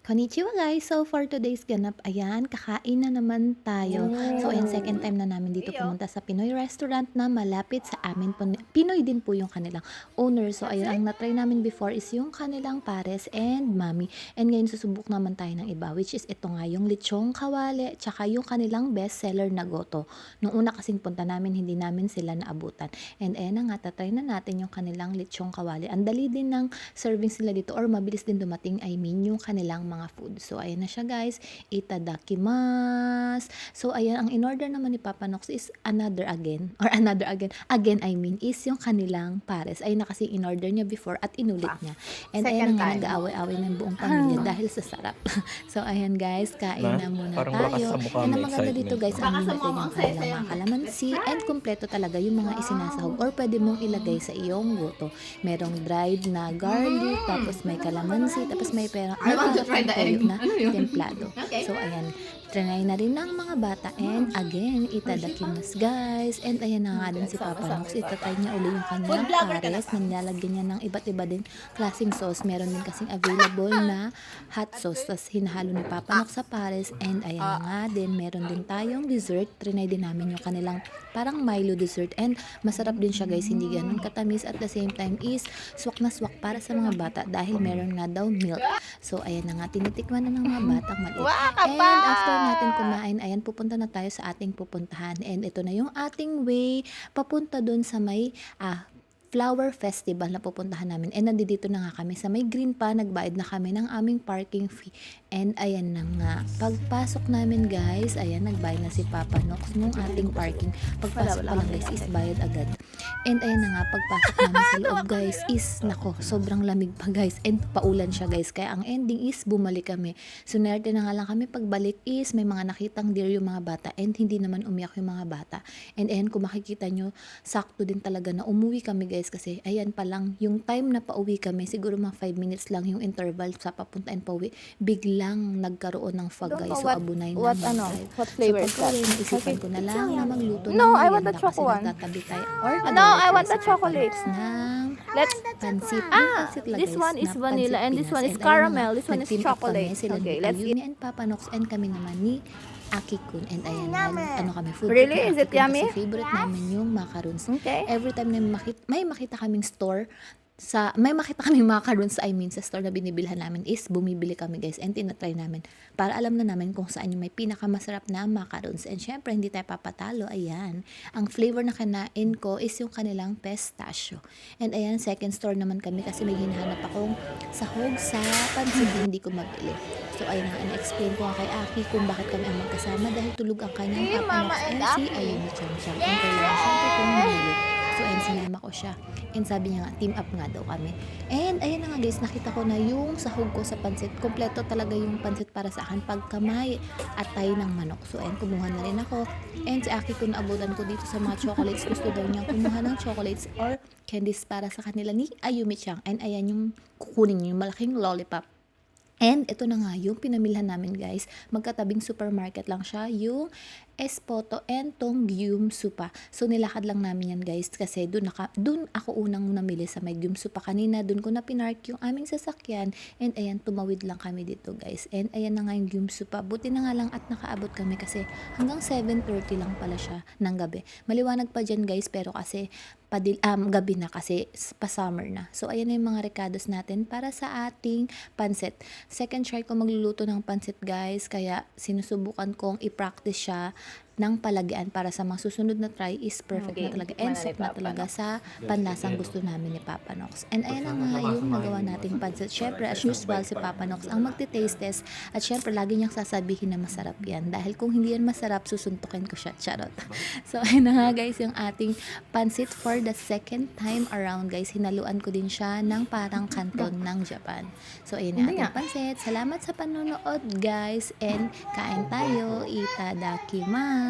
Konnichiwa guys! So for today's ganap, ayan, kakain na naman tayo. So ayan, second time na namin dito Iyo. pumunta sa Pinoy restaurant na malapit sa amin. Pinoy din po yung kanilang owner. So That's ayun, it? ang na-try namin before is yung kanilang pares and mami. And ngayon susubok naman tayo ng iba, which is ito nga, yung lechong kawali, tsaka yung kanilang best seller na goto. Nung una kasing punta namin, hindi namin sila naabutan. And ayan na nga, tatry na natin yung kanilang lechong kawali. Ang dali din ng serving sila dito or mabilis din dumating, I mean, yung kanilang mga food. So, ayan na siya guys. Itadakimasu. So, ayan, ang in-order naman ni Papa Nox is another again. Or another again. Again, I mean, is yung kanilang pares. Ayun na kasi in-order niya before at inulit niya. And ayan Second na nga, time. nag-aaway-aaway ng buong pamilya dahil sa sarap. So, ayan guys, kain Na? na muna Parang baka tayo. sa mukha And may ang maganda dito excitement. guys, ang Baka sa limited mukha mo yung ang kanilang saya-saya mga mo. kalamansi and kumpleto talaga yung mga isinasahog or pwede mong ilagay sa iyong goto. Merong dried na garlic, tapos may kalamansi, tapos may I want to try the egg. na Ano yun? templado. Okay. So, ayan. Trinay na rin ng mga bata. And again, itadakimasu guys. And ayan na nga din si Papa Nox. Itatry niya uli yung kanyang Food vlogger ka na pares. ba? Nilalagyan niya ng iba't iba din klaseng sauce. Meron din kasing available na hot sauce. Tapos hinahalo ni Papa Nox sa pares. And ayan na nga din. Meron din tayong dessert. Trinay din namin yung kanilang parang Milo dessert. And masarap din siya guys. Hindi ganun katamis. At the same time is swak na swak para sa mga bata dahil meron nga daw milk. So ayan na nga. Tinitikman na ng mga batang maliit. Waka And pa! after natin kumain, ayan, pupunta na tayo sa ating pupuntahan. And ito na yung ating way papunta dun sa may flower festival na pupuntahan namin. And nandito na nga kami sa may green pa, nagbayad na kami ng aming parking fee. And ayan na nga, pagpasok namin guys, ayan, nagbayad na si Papa Nox nung ating parking. Pagpasok pa lang guys, is bayad agad. And ayan na nga, pagpasok namin sa loob guys, is nako, sobrang lamig pa guys. And paulan siya guys, kaya ang ending is bumalik kami. So nerte na nga lang kami, pagbalik is may mga nakitang deer yung mga bata and hindi naman umiyak yung mga bata. And ayan, kung makikita nyo, sakto din talaga na umuwi kami guys kasi ayan pa lang, yung time na pauwi kami, siguro mga 5 minutes lang yung interval sa papunta and pauwi, biglang nagkaroon ng fog Don't guys. know So what- abunay na what ng ano, drive. what flavor so is that? pagka naisipan ko na lang na magluto No, ng I want the merienda choco kasi one. nagtatabi tayo or No, I want the naglalagay chocolate. sa ng Let's pansit. Yung Ah, pansit lang, this guys, one is na vanilla pansit and this Pinas. one is And ayun na nga, caramel. This one is nag-team up chocolate. Kami, sila Okay, ni let's Ayumi and Papa Nox and kami naman ni Aki-kun. And ayan, ano kami, food Really? trip ni Is it Aki-kun yummy? Kasi favorite namin yung macarons. Okay. Every time na may makita kaming store, may makita kaming macarons, I mean, sa store na binibilhan namin is bumibili kami guys and tinatry namin para alam na namin kung saan yung may pinakamasarap na macarons. And syempre, hindi tayo papatalo. Ayan, ang flavor na kanain ko is yung kanilang pistachio. And ayan, second store naman kami kasi may hinahanap akong sahog sa pansit na hindi ko mabili. So ayun nga, in-explain ko nga kay Aki kung bakit kami ang magkasama dahil tulog ang kanyang Hey, Papa Mama Nox and and si Aki. Ayumi Chang-Chang. And kailangan syempre kung mahulog. So ayun, sinama ko siya. And sabi niya nga, team up nga daw kami. And ayun na nga guys, nakita ko na yung sahog ko sa pansit. Kompleto talaga yung pansit para sa akin pagka may atay ng manok. So ayun, kumuha na rin ako. And si Aki ko naabutan ko dito sa mga chocolates. Gusto daw niya kumuha ng chocolates or candies para sa kanila ni Ayumi Chang. And ayan yung kukunin niyo, yung malaking lollipop. And ito na nga yung pinamilhan namin guys. Magkatabing supermarket lang siya. Yung Espoto and Tongyum Supa. So nilakad lang namin yan guys kasi dun ako unang namili sa may Gyumsupa kanina. Dun ko na pinark yung aming sasakyan. And ayan, tumawid lang kami dito guys. And ayan na nga yung Gyumsupa. Buti na nga lang at nakaabot kami kasi hanggang 7:30 lang pala siya ng gabi. Maliwanag pa dyan guys pero kasi gabi na kasi pa-summer na. So ayan na yung mga recados natin para sa ating pansit. Second try ko magluluto ng pansit guys kaya sinusubukan kong i-practice siya ng palagian para sa mga susunod na try is perfect Okay, na talaga and tikman na ni sok na Papa talaga sa panlasang gusto namin ni Papa Nox. And ayan na nga yung nagawa nating pansit. Syempre as usual si Papa Nox ang magti-taste test at syempre lagi niyang sasabihin na masarap yan dahil kung hindi yan masarap susuntukin ko siya. Charot. So ayun na nga guys yung ating pansit for the second time around guys. Hinaluan ko din siya ng parang kanton ng Japan. So ayun yung Hindi ating nga. pansit. Salamat sa panonood guys and kain tayo. Itadakimasu.